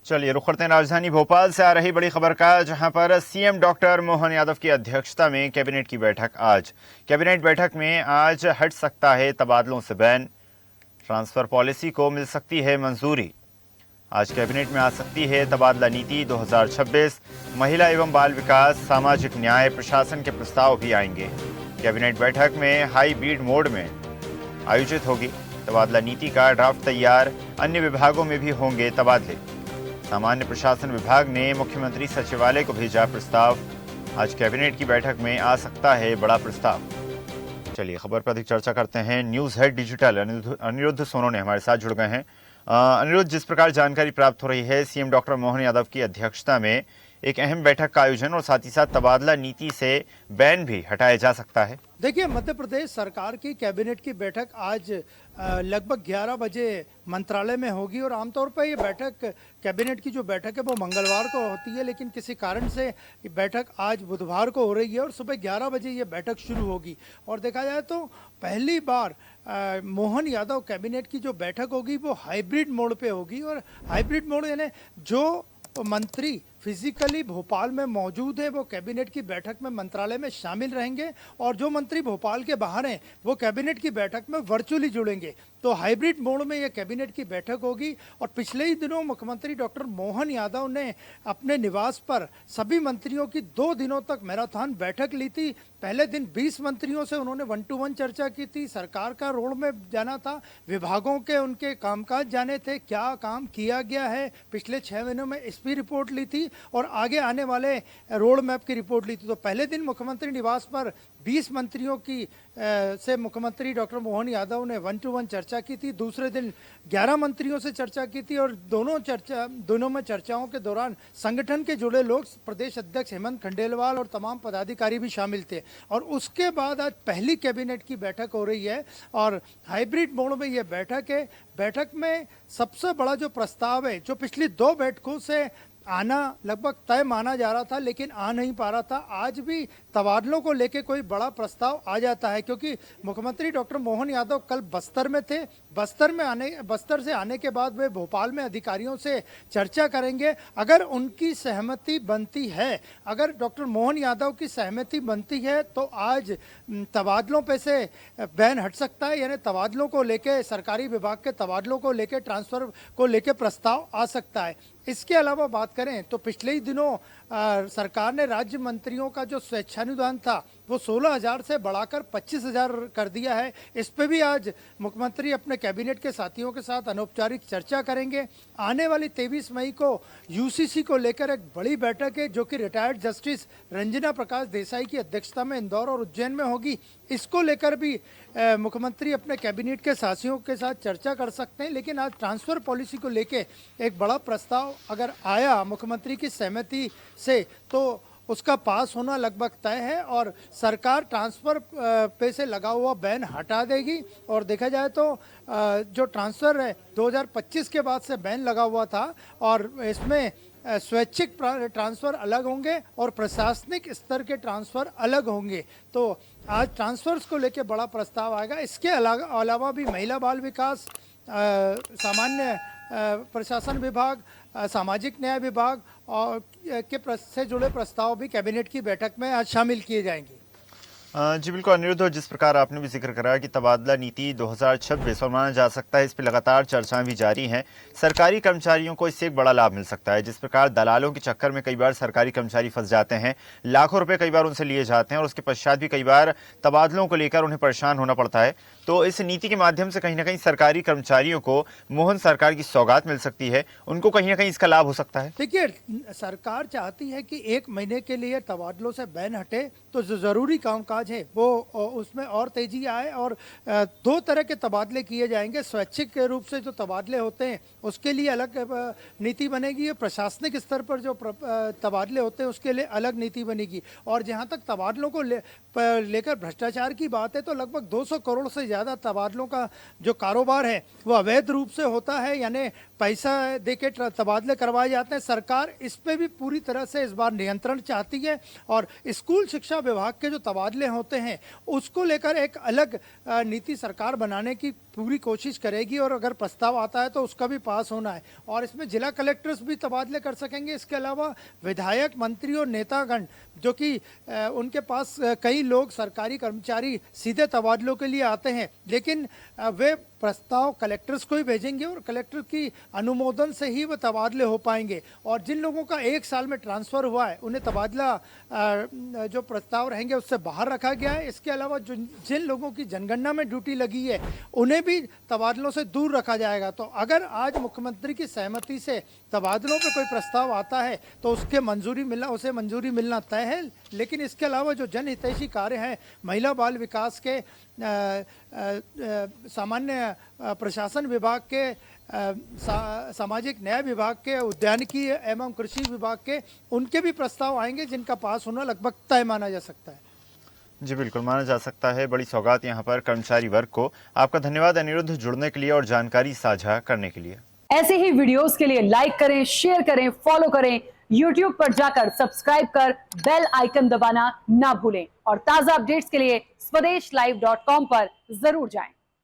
चलिए रुख करते हैं राजधानी भोपाल से आ रही बड़ी खबर का, जहां पर सीएम डॉक्टर मोहन यादव की अध्यक्षता में कैबिनेट की बैठक आज। कैबिनेट बैठक में आज हट सकता है तबादलों से बैन, ट्रांसफर पॉलिसी को मिल सकती है मंजूरी। आज कैबिनेट में आ सकती है तबादला नीति 2026, महिला एवं बाल विकास, सामाजिक न्याय, प्रशासन के प्रस्ताव भी आएंगे। कैबिनेट बैठक में हाई बीड मोड में आयोजित होगी। तबादला नीति का ड्राफ्ट तैयार, अन्य विभागों में भी होंगे तबादले। सामान्य प्रशासन विभाग ने मुख्यमंत्री सचिवालय को भेजा प्रस्ताव। आज कैबिनेट की बैठक में आ सकता है बड़ा प्रस्ताव। चलिए खबर पर अधिक चर्चा करते हैं। News head digital Aniruddh Sonone हमारे साथ जुड़ गए हैं। अनिरुद्ध, जिस प्रकार जानकारी प्राप्त हो रही है, सीएम डॉक्टर मोहन यादव की अध्यक्षता में एक अहम बैठक का आयोजन और साथ ही साथ तबादला नीति से बैन भी हटाया जा सकता है। देखिए, मध्य प्रदेश सरकार की कैबिनेट की बैठक आज लगभग 11 बजे मंत्रालय में होगी और आमतौर पर ये बैठक, कैबिनेट की जो बैठक है वो मंगलवार को होती है, लेकिन किसी कारण से ये बैठक आज बुधवार को हो रही है और सुबह 11 बजे ये बैठक शुरू होगी। और देखा जाए तो पहली बार मोहन यादव कैबिनेट की जो बैठक होगी वो हाइब्रिड मोड पे होगी। और हाइब्रिड मोड यानी जो मंत्री फिजिकली भोपाल में मौजूद है वो कैबिनेट की बैठक में मंत्रालय में शामिल रहेंगे और जो मंत्री भोपाल के बाहर हैं वो कैबिनेट की बैठक में वर्चुअली जुड़ेंगे। तो हाइब्रिड मोड में ये कैबिनेट की बैठक होगी। और पिछले ही दिनों मुख्यमंत्री डॉक्टर मोहन यादव ने अपने निवास पर सभी मंत्रियों की 2 दिनों तक मैराथन बैठक ली थी। पहले दिन 20 मंत्रियों से उन्होंने 1-to-1 चर्चा की थी। सरकार का रोड मैप जाना था, विभागों के उनके कामकाज जाने थे, क्या काम किया गया है पिछले 6 महीनों में, इस भी रिपोर्ट ली थी और आगे आने वाले रोड मैप की रिपोर्ट ली थी। तो पहले दिन मुख्यमंत्री निवास पर 20 मंत्रियों की से मुख्यमंत्री डॉक्टर मोहन यादव ने 1-to-1 चर्चा की थी। दूसरे दिन 11 मंत्रियों से चर्चा की थी और दोनों में चर्चाओं के दौरान संगठन के जुड़े लोग, प्रदेश अध्यक्ष हेमंत खंडेलवाल और तमाम पदाधिकारी भी शामिल थे। और उसके बाद आज पहली कैबिनेट की बैठक हो रही है और हाइब्रिड मोड में ये बैठक है। बैठक में सबसे बड़ा जो प्रस्ताव है, जो पिछली 2 बैठकों से आना लगभग तय माना जा रहा था लेकिन आ नहीं पा रहा था, आज भी तबादलों को लेकर कोई बड़ा प्रस्ताव आ जाता है, क्योंकि मुख्यमंत्री डॉक्टर मोहन यादव कल बस्तर में थे। बस्तर से आने के बाद वे भोपाल में अधिकारियों से चर्चा करेंगे। अगर उनकी सहमति बनती है, अगर डॉक्टर मोहन यादव की सहमति बनती है तो आज तबादलों पे से बैन हट सकता है, यानी तबादलों को लेकर, सरकारी विभाग के तबादलों को लेकर, ट्रांसफर को लेकर प्रस्ताव आ सकता है। इसके अलावा बात करें तो पिछले ही दिनों सरकार ने राज्य मंत्रियों का जो स्वेच्छानुदान था वो 16,000 से बढ़ाकर 25,000 कर दिया है। इस पे भी आज मुख्यमंत्री अपने कैबिनेट के साथियों के साथ अनौपचारिक चर्चा करेंगे। आने वाली 23 मई को यूसीसी को लेकर एक बड़ी बैठक है जो कि रिटायर्ड जस्टिस रंजना प्रकाश देसाई की अध्यक्षता में इंदौर और उज्जैन में होगी। इसको लेकर भी मुख्यमंत्री अपने कैबिनेट के साथियों के साथ चर्चा कर सकते हैं। लेकिन आज ट्रांसफर पॉलिसी को लेकर एक बड़ा प्रस्ताव अगर आया मुख्यमंत्री की सहमति से तो उसका पास होना लगभग तय है और सरकार ट्रांसफर पे से लगा हुआ बैन हटा देगी। और देखा जाए तो जो ट्रांसफर है 2025 के बाद से बैन लगा हुआ था और इसमें स्वैच्छिक ट्रांसफ़र अलग होंगे और प्रशासनिक स्तर के ट्रांसफ़र अलग होंगे। तो आज ट्रांसफ़र्स को लेकर बड़ा प्रस्ताव आएगा। इसके अलावा भी महिला बाल विकास, सामान्य प्रशासन विभाग, सामाजिक न्याय विभाग और के से जुड़े प्रस्ताव भी कैबिनेट की बैठक में आज शामिल किए जाएंगे। जी बिल्कुल अनिरुद्ध, जिस प्रकार आपने भी जिक्र करा कि तबादला नीति 2026 और माना जा सकता है, इस पर लगातार चर्चाएं भी जारी हैं। सरकारी कर्मचारियों को इससे एक बड़ा लाभ मिल सकता है। जिस प्रकार दलालों के चक्कर में कई बार सरकारी कर्मचारी फंस जाते हैं, लाखों रुपए कई बार उनसे लिए जाते हैं और उसके पश्चात भी कई बार तबादलों को लेकर उन्हें परेशान होना पड़ता है। तो इस नीति के माध्यम से कहीं ना कहीं सरकारी कर्मचारियों को मोहन सरकार की सौगात मिल सकती है, उनको कहीं ना कहीं इसका लाभ हो सकता है। देखिए, सरकार चाहती है कि 1 महीने के लिए तबादलों से बैन हटे तो जो जरूरी कामकाज है वो उसमें और तेजी आए। और 2 तरह के तबादले किए जाएंगे। स्वैच्छिक रूप से जो तबादले होते हैं उसके लिए अलग नीति बनेगी, प्रशासनिक स्तर पर जो तबादले होते हैं उसके लिए अलग नीति बनेगी। और जहां तक तबादलों को लेकर भ्रष्टाचार की बात है तो लगभग 200 करोड़ से ज़्यादा तबादलों का जो कारोबार है वो अवैध रूप से होता है, यानी पैसा देके तबादले करवाए जाते हैं। सरकार इस पे भी पूरी तरह से इस बार नियंत्रण चाहती है और स्कूल शिक्षा विभाग के जो तबादले होते हैं उसको लेकर एक अलग नीति सरकार बनाने की पूरी कोशिश करेगी और अगर प्रस्ताव आता है तो उसका भी पास होना है। और इसमें जिला कलेक्टर्स भी तबादले कर सकेंगे। इसके अलावा विधायक, मंत्री और नेतागण जो कि उनके पास कई लोग सरकारी कर्मचारी सीधे तबादलों के लिए आते हैं, लेकिन वे प्रस्ताव कलेक्टर्स को ही भेजेंगे और कलेक्टर की अनुमोदन से ही वो तबादले हो पाएंगे। और जिन लोगों का 1 साल में ट्रांसफ़र हुआ है उन्हें तबादला जो प्रस्ताव रहेंगे उससे बाहर रखा गया है। इसके अलावा जिन लोगों की जनगणना में ड्यूटी लगी है उन्हें भी तबादलों से दूर रखा जाएगा। तो अगर आज मुख्यमंत्री की सहमति से तबादलों पर कोई प्रस्ताव आता है तो उसे मंजूरी मिलना तय है। लेकिन इसके अलावा जो जनहितैषी कार्य हैं, महिला बाल विकास के, सामान्य प्रशासन विभाग के, सामाजिक न्याय विभाग के, उद्यानिकी एवं कृषि विभाग के, उनके भी प्रस्ताव आएंगे जिनका पास होना लगभग तय माना जा सकता है। जी बिल्कुल, माना जा सकता है। बड़ी सौगात यहाँ पर कर्मचारी वर्ग को। आपका धन्यवाद अनिरुद्ध, जुड़ने के लिए और जानकारी साझा करने के लिए। ऐसे ही वीडियोस के लिए लाइक करें, शेयर करें, फॉलो करें। YouTube पर जाकर सब्सक्राइब कर बेल आइकन दबाना ना भूलें और ताजा अपडेट्स के लिए स्वदेशलाइव.com पर जरूर जाएं।